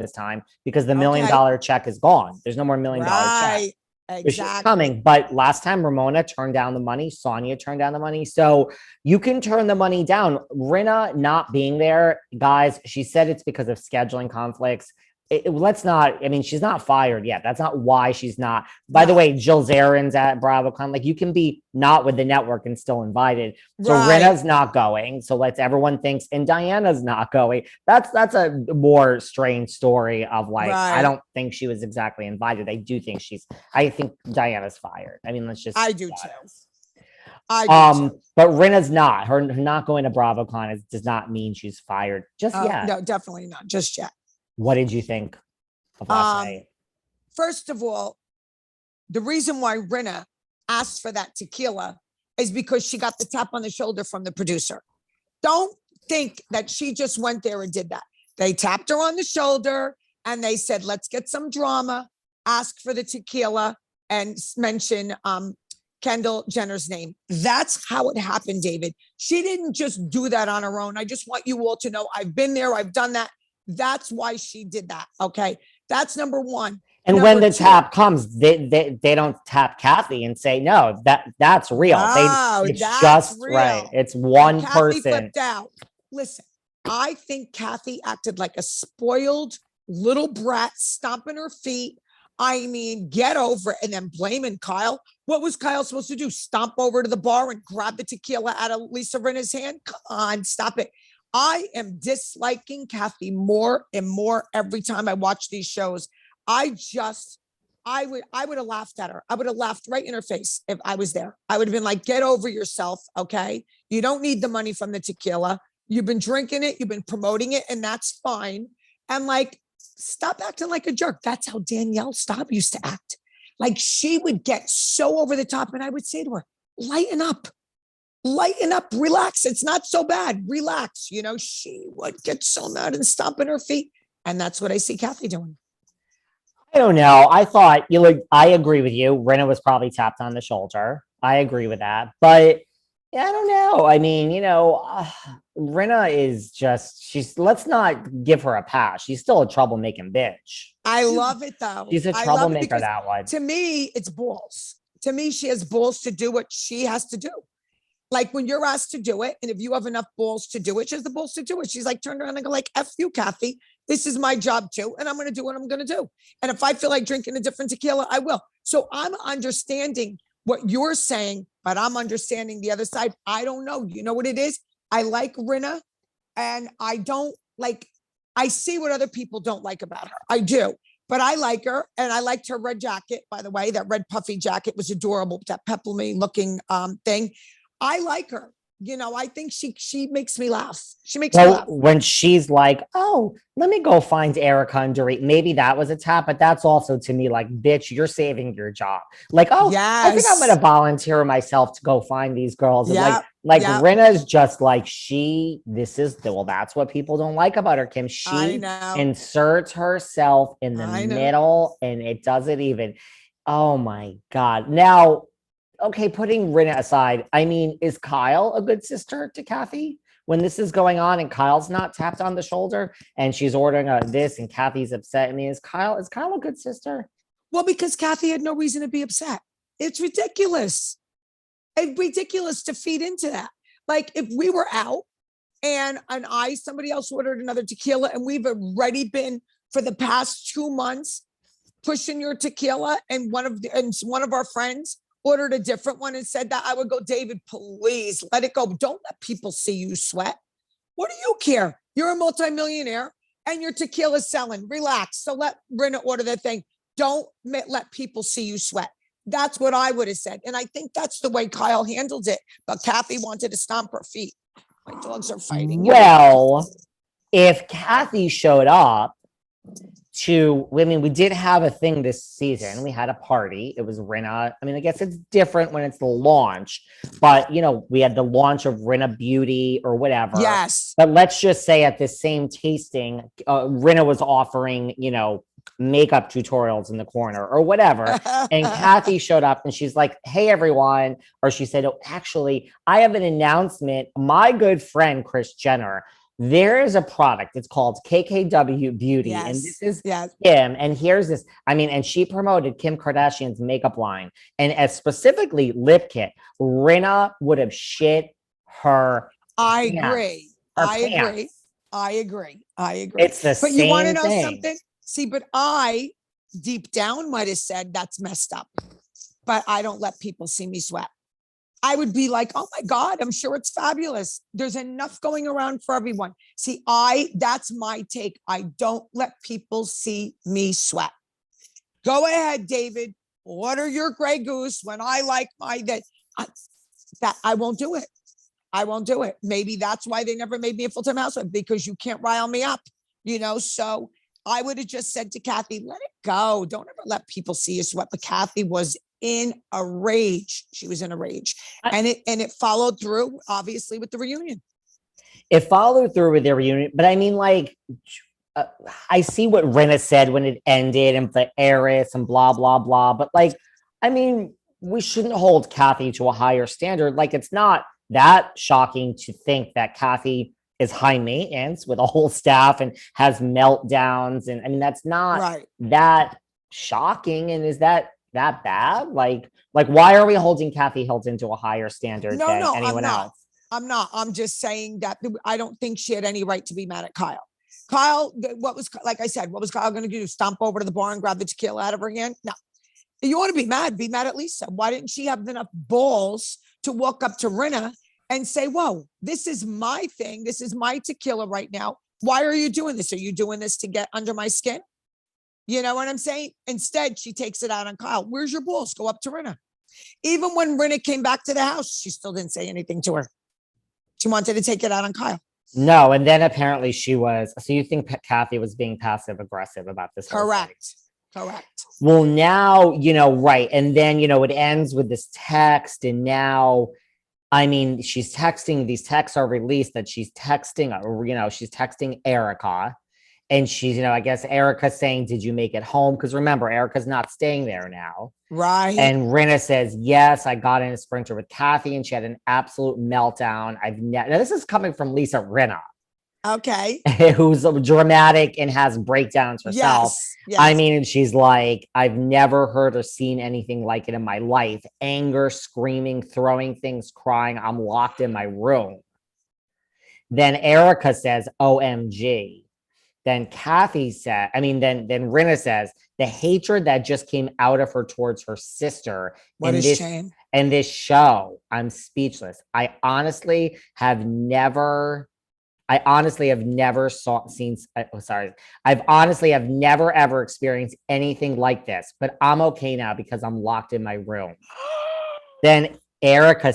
this time because the $1 Okay. million check is gone. There's no more $1 million check. Right. It's just Exactly. coming. But last time Ramona turned down the money, Sonia turned down the money. So you can turn the money down. Rinna not being there, guys, she said it's because of scheduling conflicts. Let's not, I mean, she's not fired yet. That's not why she's not. By the way, Jill Zarin's at BravoCon. Like, you can be not with the network and still invited. So Rinna's not going. So everyone thinks, and Diana's not going. That's a more strange story of like, I don't think she was exactly invited. I think Diana's fired. I mean, let's just. I do too. But Rinna's not. Her not going to BravoCon does not mean she's fired just yet. No, definitely not just yet. What did you think of last night? First of all, the reason why Rinna asked for that tequila is because she got the tap on the shoulder from the producer. Don't think that she just went there and did that. They tapped her on the shoulder and they said, let's get some drama, ask for the tequila, and mention Kendall Jenner's name. That's how it happened, David. She didn't just do that on her own. I just want you all to know I've been there. I've done that. That's why she did that. Okay. That's number one. And number when the two, tap comes, they don't tap Kathy and say, no, that's real. It's just real. Right. It's one Kathy person. Flipped out. Listen, I think Kathy acted like a spoiled little brat, stomping her feet. I mean, get over it. And then blaming Kyle. What was Kyle supposed to do? Stomp over to the bar and grab the tequila out of Lisa Rinna's hand? Come on, stop it. I am disliking Kathy more and more every time I watch these shows. I would have laughed at her. I would have laughed right in her face if I was there. I would have been like, get over yourself. Okay. You don't need the money from the tequila. You've been drinking it. You've been promoting it, and that's fine. And like, stop acting like a jerk. That's how Danielle Staub used to act. Like, she would get so over the top, and I would say to her, lighten up, relax. It's not so bad. Relax. You know, she would get so mad and stomping her feet. And that's what I see Kathy doing. I don't know. I thought I agree with you. Rinna was probably tapped on the shoulder. I agree with that. But yeah, I don't know. I mean, Rinna is let's not give her a pass. She's still a troublemaking bitch. I love it though. She's a troublemaker, that one. To me, it's balls. To me, she has balls to do what she has to do. Like, when you're asked to do it, and if you have enough balls to do it, she has the balls to do it. She's like, turned around and go like, F you, Kathy. This is my job too. And I'm going to do what I'm going to do. And if I feel like drinking a different tequila, I will. So I'm understanding what you're saying, but I'm understanding the other side. I don't know. You know what it is? I like Rinna, and I see what other people don't like about her. I do. But I like her, and I liked her red jacket, by the way. That red puffy jacket was adorable, that peppermint looking thing. I like her. I think she makes me laugh. She makes me laugh. When she's like, oh, let me go find Erica and Dorit. Maybe that was a tap, but that's also to me like, bitch, you're saving your job. Like, oh, yes. I think I'm going to volunteer myself to go find these girls. Yep. Like Rinna is just like, that's what people don't like about her, Kim. She inserts herself in the middle, and it doesn't even, oh my God. Now, okay, putting Rinna aside, I mean, is Kyle a good sister to Kathy when this is going on and Kyle's not tapped on the shoulder and she's ordering this and Kathy's upset? I mean, is Kyle a good sister? Well, because Kathy had no reason to be upset. It's ridiculous. It's ridiculous to feed into that. Like, if we were out and somebody else ordered another tequila, and we've already been for the past 2 months pushing your tequila, and one of our friends ordered a different one and said that, I would go, David, please let it go. Don't let people see you sweat. What do you care? You're a multimillionaire and your tequila's selling. Relax. So let Rinna order that thing. Don't let people see you sweat. That's what I would have said. And I think that's the way Kyle handled it. But Kathy wanted to stomp her feet. My dogs are fighting. Well, if Kathy showed up we did have a thing this season. We had a party. It was Rinna. I mean, I guess it's different when it's the launch, but we had the launch of Rinna Beauty or whatever. Yes. But let's just say at the same tasting, Rinna was offering, makeup tutorials in the corner or whatever. And Kathy showed up and she's like, hey, everyone. Or she said, oh, actually, I have an announcement. My good friend, Kris Jenner, There is a product. It's called KKW Beauty, and this Yes. is Yes. Kim. And here's this. I mean, and she promoted Kim Kardashian's makeup line, and as specifically lip kit. Rinna would have shit her I pants. agree. Her I agree. pants. I agree. I agree. It's the But you want to same know thing. something? See, but I deep down might have said that's messed up, but I don't let people see me sweat. I would be like, oh my God, I'm sure it's fabulous. There's enough going around for everyone. See, that's my take. I don't let people see me sweat. Go ahead, David. Order your Grey Goose when I like that I won't do it. I won't do it. Maybe that's why they never made me a full-time housewife, because you can't rile me up, So I would have just said to Kathy, let it go. Don't ever let people see you sweat. But Kathy was in a rage. She was in a rage. And it followed through, obviously, with the reunion. It followed through with their reunion, but I mean, like, I see what Rinna said when it ended and the heiress and blah, blah, blah. But like, I mean, we shouldn't hold Kathy to a higher standard. Like, it's not that shocking to think that Kathy is high maintenance with a whole staff and has meltdowns. And I mean, that's not Right. that shocking. And is that bad? Like, why are we holding Kathy Hilton to a higher standard than anyone else? I'm not. I'm just saying that I don't think she had any right to be mad at Kyle. Kyle, like I said, what was Kyle going to do? Stomp over to the bar and grab the tequila out of her hand? No. You want to be mad at Lisa. Why didn't she have enough balls to walk up to Rinna and say, whoa, this is my thing. This is my tequila right now. Why are you doing this? Are you doing this to get under my skin? You know what I'm saying? Instead, she takes it out on Kyle. Where's your balls? Go up to Rinna. Even when Rinna came back to the house, she still didn't say anything to her. She wanted to take it out on Kyle. No, and then apparently she was. So you think Kathy was being passive aggressive about this? Correct. Well, now, right. And then, it ends with this text. And now, I mean, she's texting, these texts are released that she's texting, she's texting Erica. And she's, I guess Erica's saying, did you make it home? Because remember, Erica's not staying there now. Right. And Rinna says, yes, I got in a sprinter with Kathy and she had an absolute meltdown. Now this is coming from Lisa Rinna. Okay. Who's dramatic and has breakdowns herself. Yes. I mean, she's like, I've never heard or seen anything like it in my life. Anger, screaming, throwing things, crying. I'm locked in my room. Then Erica says, OMG. Then Kathy said, then Rinna says, the hatred that just came out of her towards her sister. What a shame. And this show, I'm speechless. I honestly have never ever experienced anything like this, but I'm okay now because I'm locked in my room. Then Erica